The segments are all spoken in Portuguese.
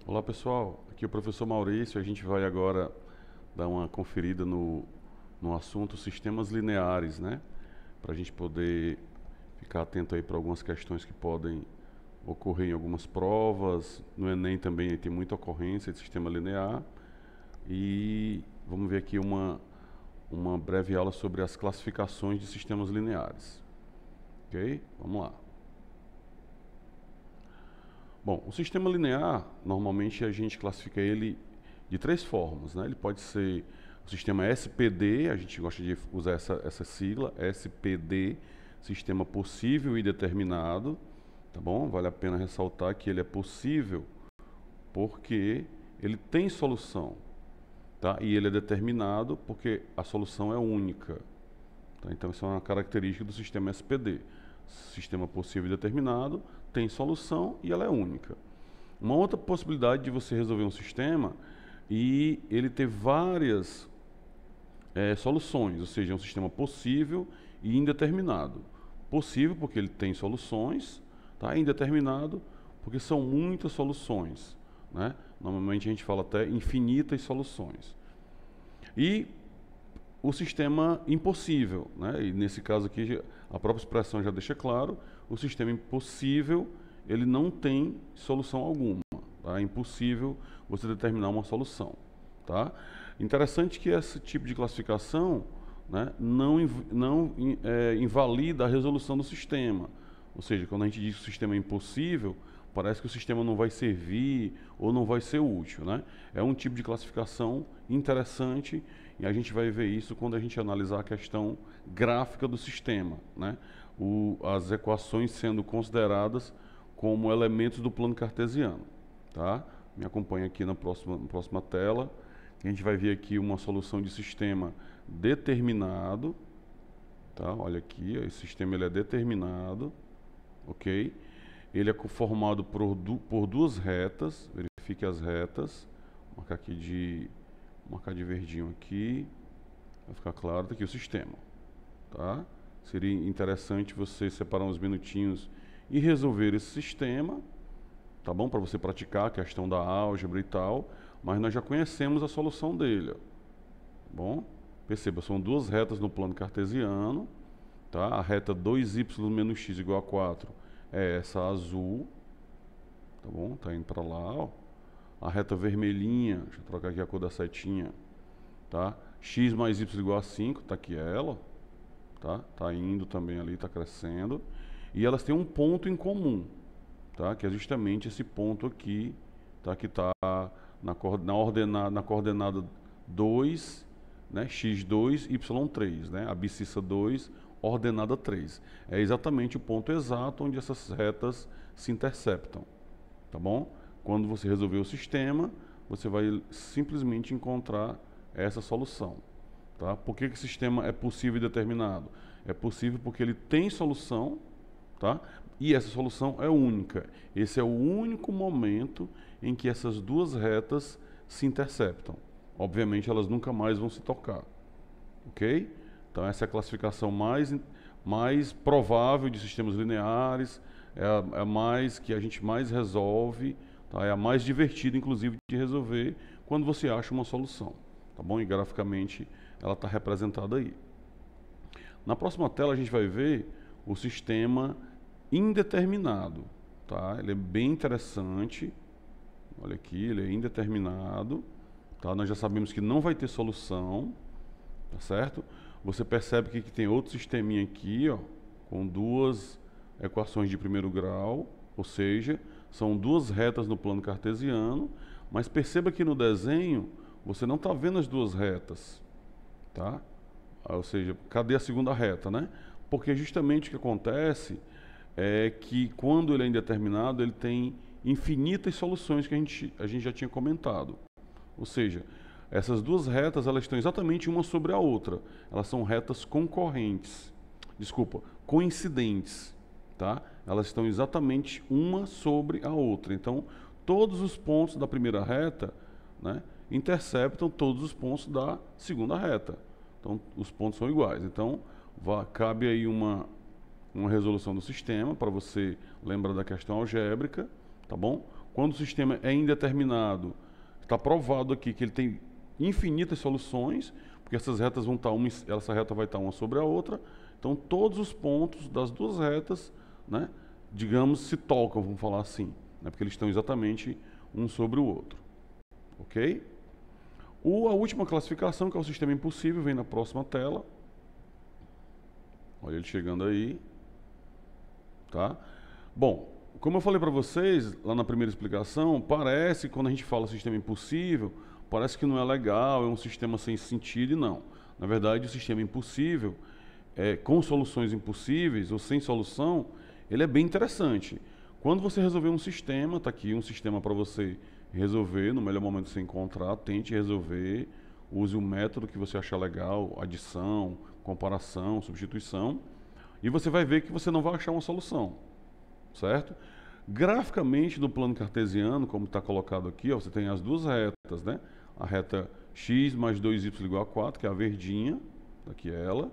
Olá pessoal, aqui é o professor Maurício. A gente vai agora dar uma conferida no assunto sistemas lineares, né? Para a gente poder ficar atento aí para algumas questões que podem ocorrer em algumas provas. No Enem também tem muita ocorrência de sistema linear. E vamos ver aqui uma breve aula sobre as classificações de sistemas lineares. Ok? Vamos lá. Bom, o sistema linear, normalmente a gente classifica ele de três formas, né? Ele pode ser o sistema SPD, a gente gosta de usar essa sigla, SPD, sistema possível e determinado, tá bom? Vale a pena ressaltar que ele é possível porque ele tem solução, tá? E ele é determinado porque a solução é única, tá? Então, isso é uma característica do sistema SPD. Sistema possível e determinado, tem solução e ela é única. Uma outra possibilidade de você resolver um sistema e ele ter várias soluções, ou seja, é um sistema possível e indeterminado. Possível porque ele tem soluções, tá? Indeterminado porque são muitas soluções, né? Normalmente a gente fala até infinitas soluções. E o sistema impossível, né? E nesse caso aqui a própria expressão já deixa claro, o sistema impossível ele não tem solução alguma, tá? É impossível você determinar uma solução, tá? Interessante que esse tipo de classificação, né, não invalida a resolução do sistema, ou seja, quando a gente diz que o sistema é impossível, parece que o sistema não vai servir ou não vai ser útil, né? É um tipo de classificação interessante e a gente vai ver isso quando a gente analisar a questão gráfica do sistema, né? As equações sendo consideradas como elementos do plano cartesiano, tá? Me acompanha aqui na próxima tela. A gente vai ver aqui uma solução de sistema determinado, tá? Olha aqui, esse sistema ele é determinado, ok? Ele é formado por duas retas, verifique as retas, marcar de verdinho aqui, vai ficar claro, tá aqui o sistema, tá? Seria interessante você separar uns minutinhos e resolver esse sistema, tá bom? Para você praticar a questão da álgebra e tal, mas nós já conhecemos a solução dele, ó. Bom, perceba, são duas retas no plano cartesiano, tá? A reta 2y menos x igual a 4 é essa azul, tá bom? Tá indo para lá, ó. A reta vermelhinha, deixa eu trocar aqui a cor da setinha, tá? X mais y igual a 5, tá aqui ela, tá? Tá indo também ali, tá crescendo. E elas têm um ponto em comum, tá? Que é justamente esse ponto aqui, tá? Que tá na coordenada 2, né? X2, Y3, né? Abscissa 2, ordenada 3. É exatamente o ponto exato onde essas retas se interceptam, tá bom? Quando você resolver o sistema, você vai simplesmente encontrar essa solução, tá? Por que o sistema é possível e determinado? É possível porque ele tem solução, tá? E essa solução é única. Esse é o único momento em que essas duas retas se interceptam. Obviamente elas nunca mais vão se tocar, ok? Então essa é a classificação mais provável de sistemas lineares, é a mais que a gente mais resolve, tá? É a mais divertida, inclusive, de resolver quando você acha uma solução, tá bom? E graficamente ela está representada aí. Na próxima tela a gente vai ver o sistema indeterminado, tá? Ele é bem interessante. Olha aqui, ele é indeterminado, tá? Nós já sabemos que não vai ter solução, tá certo? Você percebe que tem outro sisteminha aqui, ó, com duas equações de primeiro grau, ou seja, são duas retas no plano cartesiano, mas perceba que no desenho você não está vendo as duas retas, tá? Ou seja, cadê a segunda reta, né? Porque justamente o que acontece é que quando ele é indeterminado, ele tem infinitas soluções que a gente já tinha comentado. Ou seja, essas duas retas elas estão exatamente uma sobre a outra. Elas são retas concorrentes. Desculpa, coincidentes, tá? Elas estão exatamente uma sobre a outra. Então, todos os pontos da primeira reta, né, interceptam todos os pontos da segunda reta. Então, os pontos são iguais. Então, cabe aí uma resolução do sistema para você lembrar da questão algébrica, tá bom? Quando o sistema é indeterminado, está provado aqui que ele tem infinitas soluções, porque essas retas vão estar essa reta vai estar uma sobre a outra. Então todos os pontos das duas retas, né, digamos, se tocam, vamos falar assim, né, porque eles estão exatamente um sobre o outro. Ok? A última classificação, que é o sistema impossível, vem na próxima tela. Olha ele chegando aí. Tá? Bom, como eu falei para vocês lá na primeira explicação, parece que quando a gente fala sistema impossível, parece que não é legal, é um sistema sem sentido, e não. Na verdade, o sistema impossível, com soluções impossíveis ou sem solução, ele é bem interessante. Quando você resolver um sistema, está aqui um sistema para você resolver, no melhor momento que você encontrar, tente resolver, use o método que você achar legal, adição, comparação, substituição, e você vai ver que você não vai achar uma solução, certo? Graficamente, no plano cartesiano, como está colocado aqui, ó, você tem as duas retas, né? A reta x mais 2y igual a 4, que é a verdinha, aqui é ela,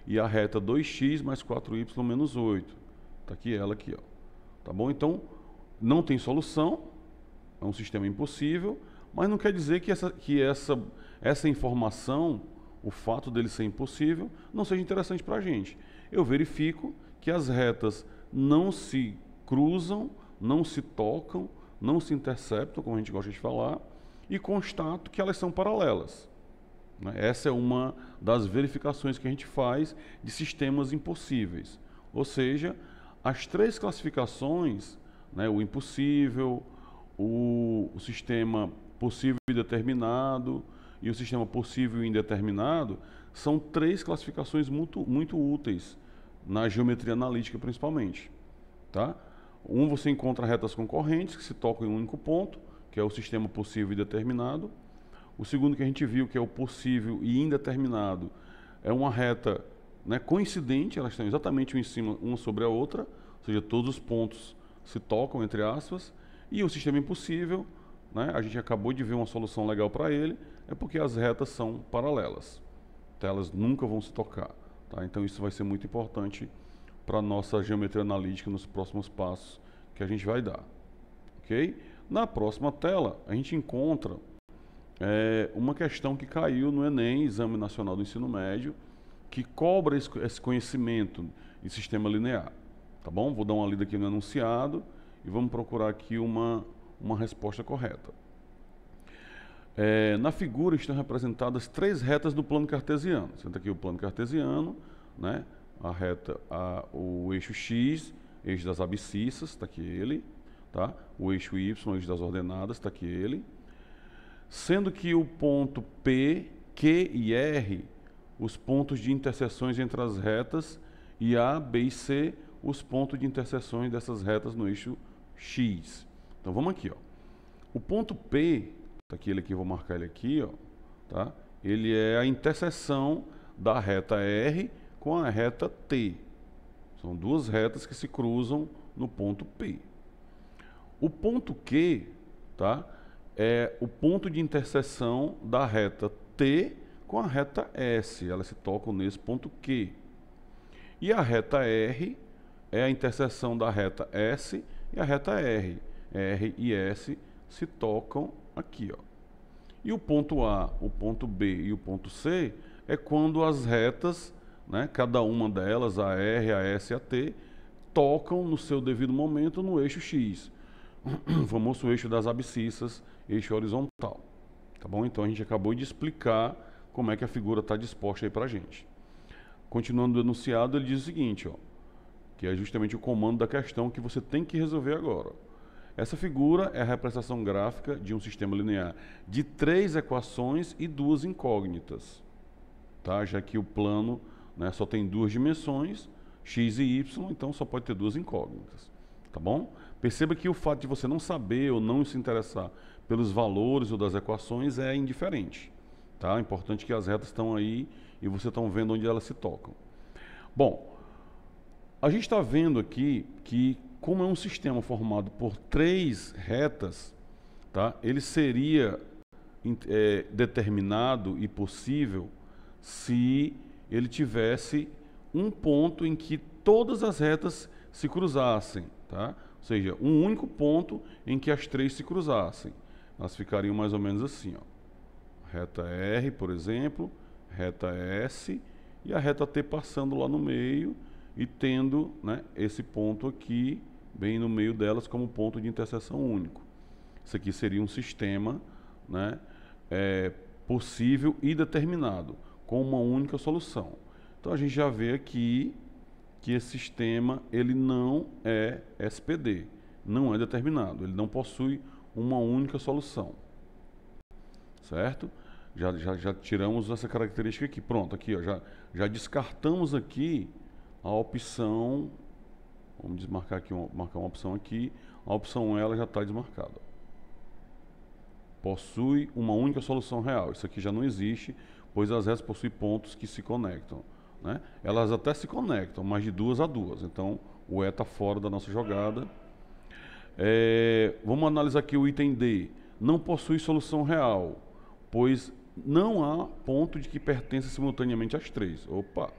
e a reta 2x mais 4y menos 8, está aqui ela aqui, ó. Tá bom? Então, não tem solução, é um sistema impossível, mas não quer dizer que essa informação, o fato dele ser impossível, não seja interessante para a gente. Eu verifico que as retas não se cruzam, não se tocam, não se interceptam, como a gente gosta de falar, e constato que elas são paralelas. Essa é uma das verificações que a gente faz de sistemas impossíveis. Ou seja, as três classificações, né, o impossível, o sistema possível e determinado e o sistema possível e indeterminado, são três classificações muito úteis na geometria analítica, principalmente. Tá? Você encontra retas concorrentes que se tocam em um único ponto, que é o sistema possível e determinado. O segundo que a gente viu, que é o possível e indeterminado, é uma reta, né, coincidente, elas estão exatamente uma sobre a outra, ou seja, todos os pontos se tocam, entre aspas. E o sistema impossível, né, a gente acabou de ver uma solução legal para ele, é porque as retas são paralelas. Então, elas nunca vão se tocar. Tá? Então isso vai ser muito importante para a nossa geometria analítica nos próximos passos que a gente vai dar. Ok? Na próxima tela, a gente encontra uma questão que caiu no Enem, Exame Nacional do Ensino Médio, que cobra esse conhecimento de sistema linear. Tá bom? Vou dar uma lida aqui no enunciado e vamos procurar aqui uma resposta correta. Na figura estão representadas três retas do plano cartesiano. Senta aqui o plano cartesiano, né? O eixo x, eixo das abscissas, está aqui ele. Tá? O eixo y, eixo das ordenadas, está aqui ele. Sendo que o ponto P, Q e R, os pontos de interseções entre as retas, e A, B e C, os pontos de interseções dessas retas no eixo x. Então vamos aqui, ó. O ponto P, tá aqui ele aqui, vou marcar ele aqui, ó, tá? Ele é a interseção da reta R com a reta T. São duas retas que se cruzam no ponto P. O ponto Q, tá? É o ponto de interseção da reta T com a reta S. Elas se tocam nesse ponto Q. E a reta R é a interseção da reta S e a reta R. R e S se tocam aqui, ó. E o ponto A, o ponto B e o ponto C é quando as retas, né, cada uma delas, a R, a S e a T, tocam no seu devido momento no eixo X. O famoso eixo das abscissas, eixo horizontal. Tá bom? Então a gente acabou de explicar como é que a figura está disposta aí para a gente. Continuando o enunciado, ele diz o seguinte, ó, que é justamente o comando da questão que você tem que resolver agora. Essa figura é a representação gráfica de um sistema linear de três equações e duas incógnitas. Tá? Já que o plano, né, só tem duas dimensões, x e y, então só pode ter duas incógnitas. Tá bom? Perceba que o fato de você não saber ou não se interessar pelos valores ou das equações é indiferente. Tá? É importante que as retas estão aí e você está vendo onde elas se tocam. Bom, a gente está vendo aqui que, como é um sistema formado por três retas, tá? Ele seria determinado e possível se ele tivesse um ponto em que todas as retas se cruzassem. Tá? Ou seja, um único ponto em que as três se cruzassem. Elas ficariam mais ou menos assim, ó. Reta R, por exemplo, reta S e a reta T passando lá no meio e tendo, né, esse ponto aqui bem no meio delas como ponto de interseção único. Isso aqui seria um sistema, né, possível e determinado, com uma única solução. Então a gente já vê aqui que esse sistema ele não é SPD, não é determinado, ele não possui uma única solução, certo? Já tiramos essa característica aqui, pronto, aqui ó, já descartamos aqui a opção, vamos desmarcar aqui, marcar uma opção aqui, a opção ela já está desmarcada. Possui uma única solução real, isso aqui já não existe, pois as retas possuem pontos que se conectam, né? Elas até se conectam, mas de duas a duas, então o E está fora da nossa jogada. Vamos analisar aqui o item D. Não possui solução real, pois não há ponto de que pertença simultaneamente às três. Opa,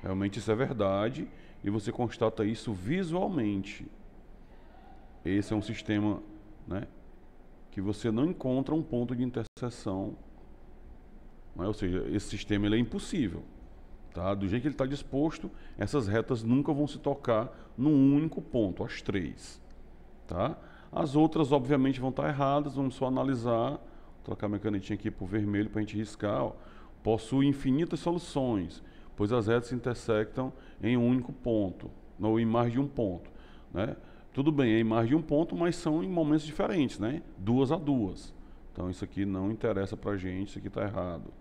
realmente isso é verdade e você constata isso visualmente. Esse é um sistema, né, que você não encontra um ponto de interseção, né? Ou seja, esse sistema ele é impossível. Tá? Do jeito que ele está disposto, essas retas nunca vão se tocar num único ponto, as três. Tá? As outras, obviamente, vão estar erradas, vamos só analisar. Vou trocar minha canetinha aqui para o vermelho para a gente riscar. Ó. Possui infinitas soluções, pois as retas se intersectam em um único ponto, ou em mais de um ponto. Né? Tudo bem, é em mais de um ponto, mas são em momentos diferentes, né? Duas a duas. Então isso aqui não interessa para a gente, isso aqui está errado.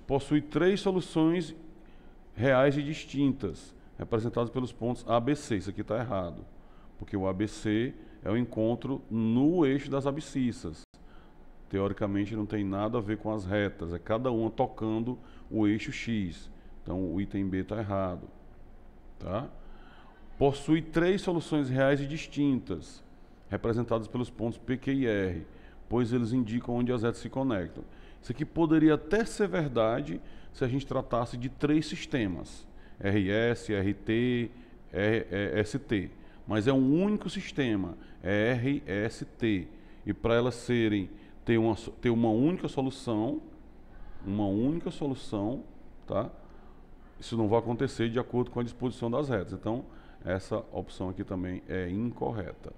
Possui três soluções reais e distintas, representadas pelos pontos ABC. Isso aqui está errado, porque o ABC é o encontro no eixo das abscissas. Teoricamente não tem nada a ver com as retas, é cada uma tocando o eixo X. Então o item B está errado. Tá? Possui três soluções reais e distintas, representadas pelos pontos P, Q e R, pois eles indicam onde as retas se conectam. Isso aqui poderia até ser verdade se a gente tratasse de três sistemas, RS, RT, ST. Mas é um único sistema, é RST. E para elas ter uma única solução, tá? Isso não vai acontecer de acordo com a disposição das retas. Então, essa opção aqui também é incorreta.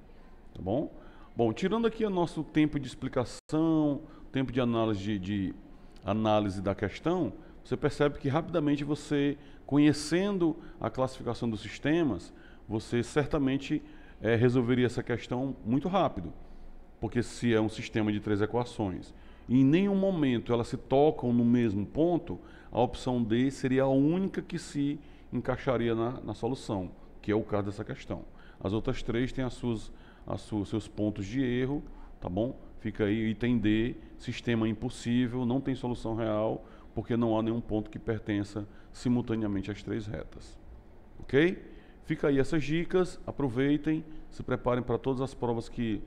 Tá bom? Bom, tirando aqui o nosso tempo de explicação, tempo de análise da questão, você percebe que rapidamente você, conhecendo a classificação dos sistemas, você certamente resolveria essa questão muito rápido. Porque se é um sistema de três equações e em nenhum momento elas se tocam no mesmo ponto, a opção D seria a única que se encaixaria na solução, que é o caso dessa questão. As outras três têm seus pontos de erro, tá bom? Fica aí item D, sistema impossível, não tem solução real, porque não há nenhum ponto que pertença simultaneamente às três retas. Ok? Fica aí essas dicas, aproveitem, se preparem para todas as provas que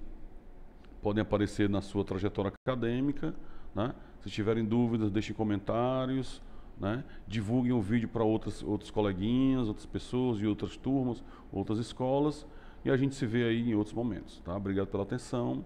podem aparecer na sua trajetória acadêmica, né? Se tiverem dúvidas, deixem comentários, né? Divulguem o vídeo para outros coleguinhas, outras pessoas de outras turmas, outras escolas, e a gente se vê aí em outros momentos. Tá? Obrigado pela atenção.